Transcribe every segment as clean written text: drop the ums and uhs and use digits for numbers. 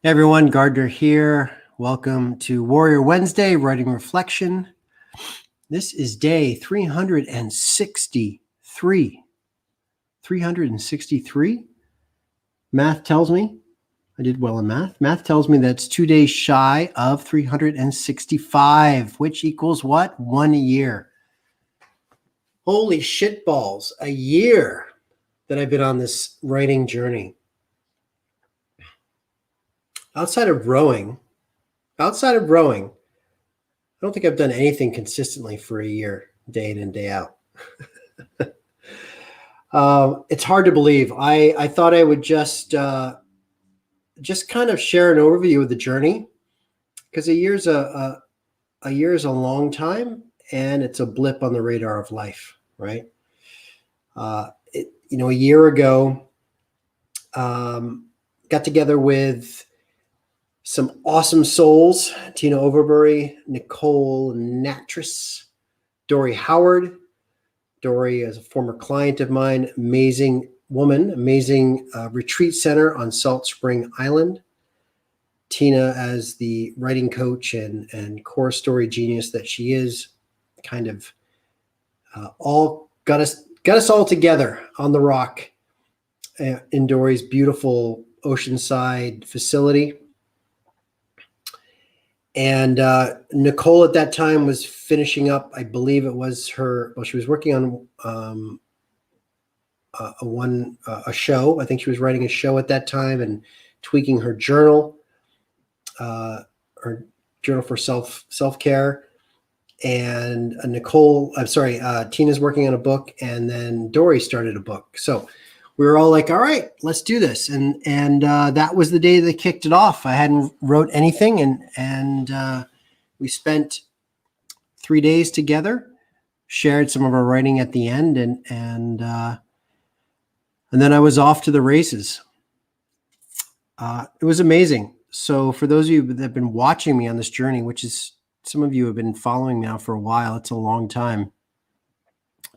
Hey everyone, Gardner here. Welcome to Warrior Wednesday Writing Reflection. This is day 363. 363? Math tells me, I did well in math. Math tells me that's 2 days shy of 365, which equals what? 1 year. Holy shitballs, a year that I've been on this writing journey. Outside of rowing, I don't think I've done anything consistently for a year, day in and day out. It's hard to believe. I thought I would just kind of share an overview of the journey, because a year is a long time, and it's a blip on the radar of life, right? A year ago, got together with some awesome souls: Tina Overbury, Nicole Natris, Dory Howard. Dory is a former client of mine, amazing woman, amazing retreat center on Salt Spring Island. Tina, as the writing coach and core story genius that she is, kind of all got us all together on the rock in Dory's beautiful oceanside facility. And Nicole at that time was finishing up, I believe it was she was working on a show. I think she was writing a show at that time and tweaking her journal, for self-care. And Tina's working on a book, and then Dory started a book. So we were all like, all right, let's do this. And that was the day they kicked it off. I hadn't wrote anything, and we spent 3 days together, shared some of our writing at the end, and then I was off to the races. It was amazing. So for those of you that have been watching me on this journey, which is some of you have been following now for a while, it's a long time,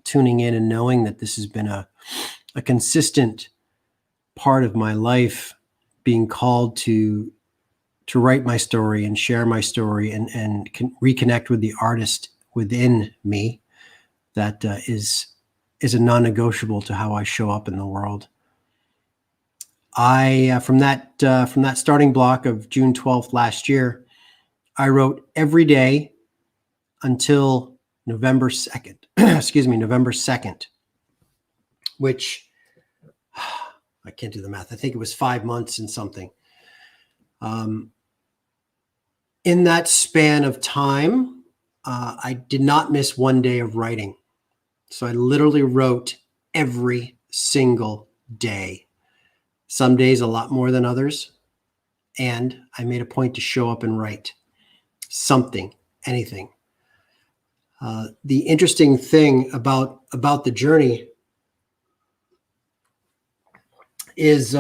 tuning in and knowing that this has been a consistent part of my life, being called to write my story and share my story and reconnect with the artist within me. That is a non-negotiable to how I show up in the world. From that starting block of June 12th last year, I wrote every day until November 2nd. November 2nd, which I can't do the math. I think it was 5 months and something. In that span of time, I did not miss one day of writing. So I literally wrote every single day. Some days a lot more than others. And I made a point to show up and write something, anything. The interesting thing about the journey is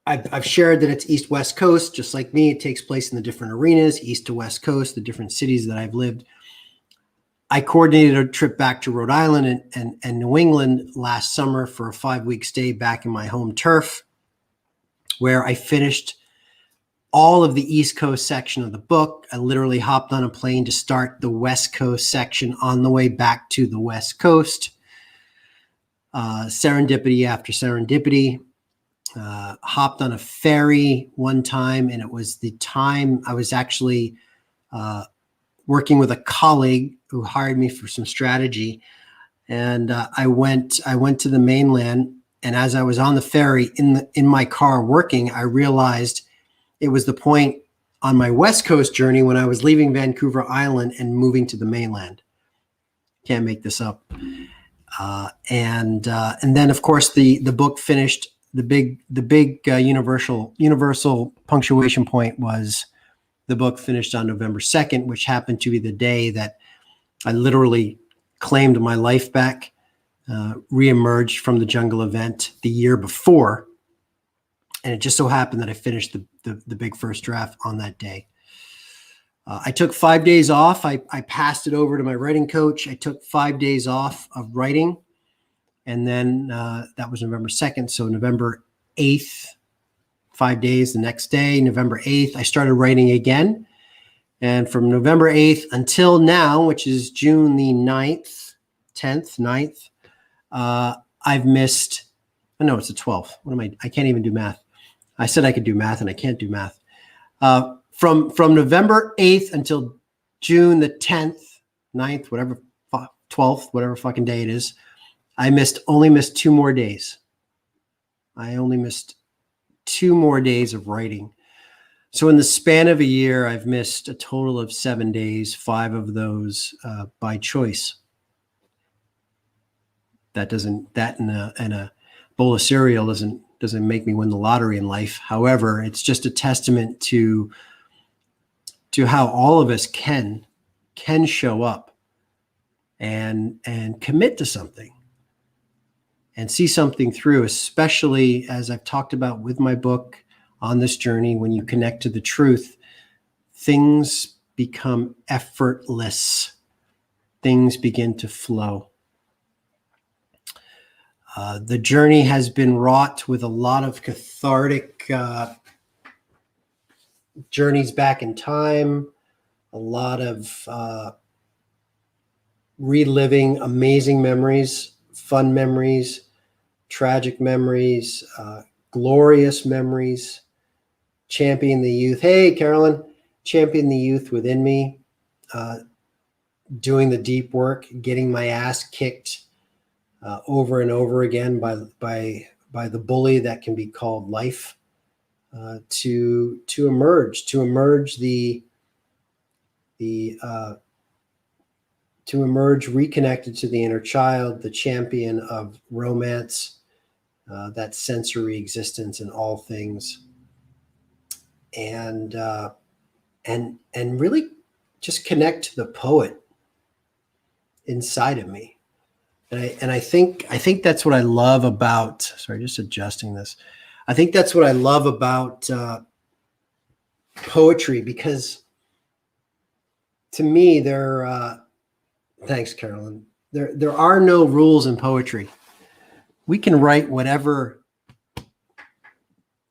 I've shared that it's East-West Coast. Just like me, it takes place in the different arenas, East to West Coast, the different cities that I've lived. I coordinated a trip back to Rhode Island and New England last summer for a 5-week stay back in my home turf, where I finished all of the East Coast section of the book. I literally hopped on a plane to start the West Coast section on the way back to the West Coast. Serendipity after serendipity. Hopped on a ferry one time, and it was the time I was actually working with a colleague who hired me for some strategy. And I went to the mainland, and as I was on the ferry in my car working, I realized it was the point on my West Coast journey when I was leaving Vancouver Island and moving to the mainland. Can't make this up. And then of course the book finished. The big universal punctuation point was the book finished on November 2nd, which happened to be the day that I literally claimed my life back, reemerged from the jungle event the year before. And it just so happened that I finished the big first draft on that day. I took 5 days off. I passed it over to my writing coach. I took 5 days off of writing. And then that was November 2nd. So November 8th, 5 days. The next day, November 8th, I started writing again. And from November 8th until now, which is June the 9th, 10th, 9th, I've missed, no, it's the 12th. I can't even do math. I said I could do math and I can't do math. From November 8th until June the 10th, 9th, whatever, 12th, whatever fucking day it is, I only missed 2 more days. I only missed 2 more days of writing. So in the span of a year, I've missed a total of 7 days, 5 of those by choice. That and a bowl of cereal doesn't make me win the lottery in life. However, it's just a testament to how all of us can show up and commit to something and see something through, especially as I've talked about with my book On This Journey. When you connect to the truth, things become effortless. Things begin to flow. The journey has been wrought with a lot of cathartic journeys back in time, a lot of reliving amazing memories, fun memories, tragic memories, glorious memories, champion the youth. Hey, Carolyn, champion the youth within me, doing the deep work, getting my ass kicked over and over again by the bully that can be called life, to emerge reconnected to the inner child, the champion of romance, that sensory existence in all things, and really just connect to the poet inside of me. And I think that's what I love about, sorry, just adjusting this. I think that's what I love about poetry, because to me, thanks, Carolyn. There are no rules in poetry. We can write whatever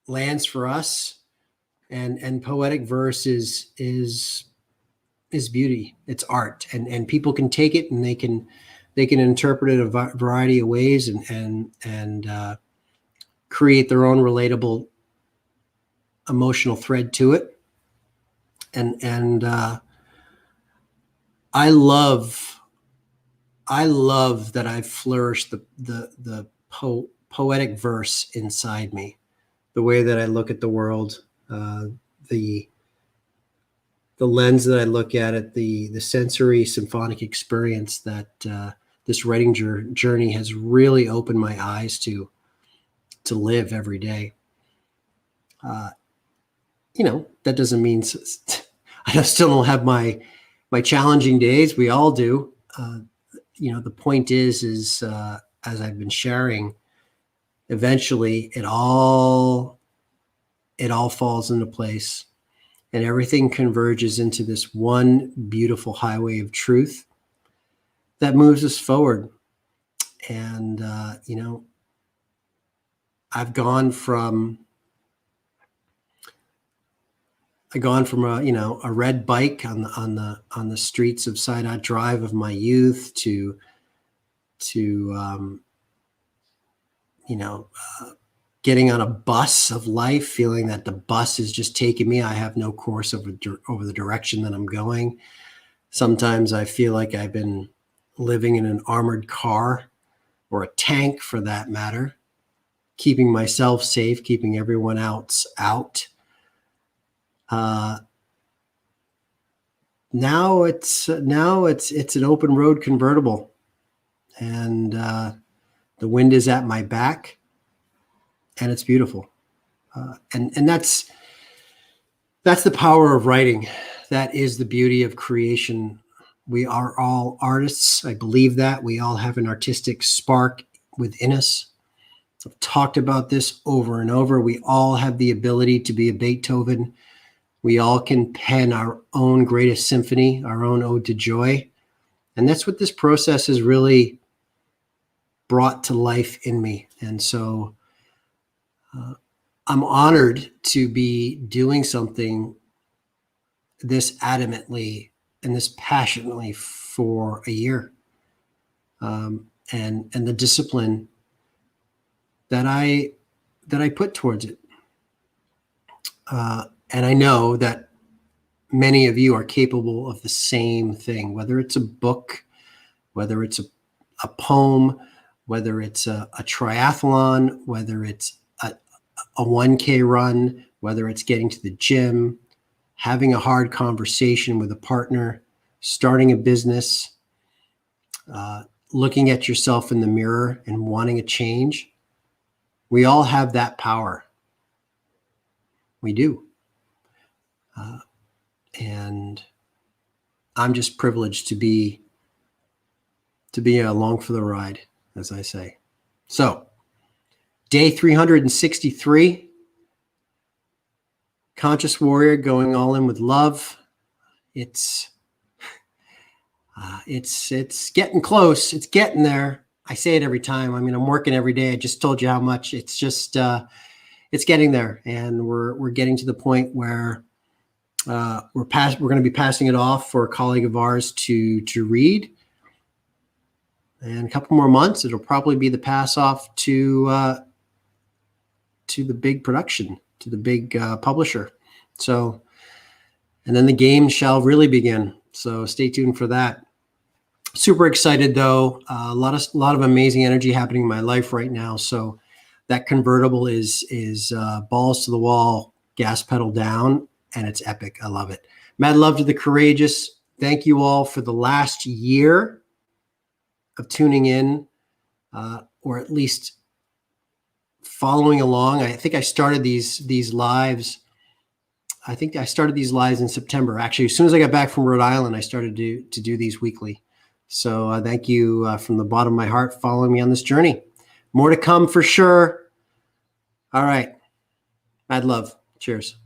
lands for us, and poetic verse is beauty. It's art, and people can take it and they can interpret it a variety of ways and create their own relatable emotional thread to it. And I love that I've flourished the poetic verse inside me, the way that I look at the world, the lens that I look at it, the sensory symphonic experience that this writing journey has really opened my eyes to live every day. That doesn't mean I still don't have my challenging days. We all do. The point is as I've been sharing, eventually it all falls into place, and everything converges into this one beautiful highway of truth that moves us forward. And I've gone from a red bike on the streets of Sidot Drive of my youth to getting on a bus of life, feeling that the bus is just taking me. I have no course over the direction that I'm going. Sometimes I feel like I've been living in an armored car, or a tank for that matter, keeping myself safe, keeping everyone else out. Now it's an open road convertible, and the wind is at my back, and it's beautiful. And that's the power of writing. That is the beauty of creation. We are all artists. I believe that we all have an artistic spark within us. I've talked about this over and over. We all have the ability to be a Beethoven. We all can pen our own greatest symphony, our own ode to joy. And that's what this process has really brought to life in me. And so I'm honored to be doing something this adamantly and this passionately for a year, and the discipline that I put towards it. And I know that many of you are capable of the same thing, whether it's a book, whether it's a poem, whether it's a triathlon, whether it's a 1K run, whether it's getting to the gym, having a hard conversation with a partner, starting a business, looking at yourself in the mirror and wanting a change. We all have that power. We do. And I'm just privileged to be along for the ride, as I say. So, day 363, Conscious Warrior going all in with love. It's getting close. It's getting there. I say it every time. I mean, I'm working every day. I just told you how much. It's just it's getting there, and we're getting to the point where we're going to be passing it off for a colleague of ours to read. And a couple more months, it'll probably be the pass off to the big production, to the big publisher. So, and then the game shall really begin. So stay tuned for that. Super excited though. A lot of amazing energy happening in my life right now. So that convertible is balls to the wall, gas pedal down, and it's epic. I love it. Mad love to the courageous. Thank you all for the last year of tuning in, or at least following along. I think I started these lives. I think I started these lives in September. Actually, as soon as I got back from Rhode Island, I started to do these weekly. So thank you from the bottom of my heart following me on this journey. More to come for sure. All right. Mad love. Cheers.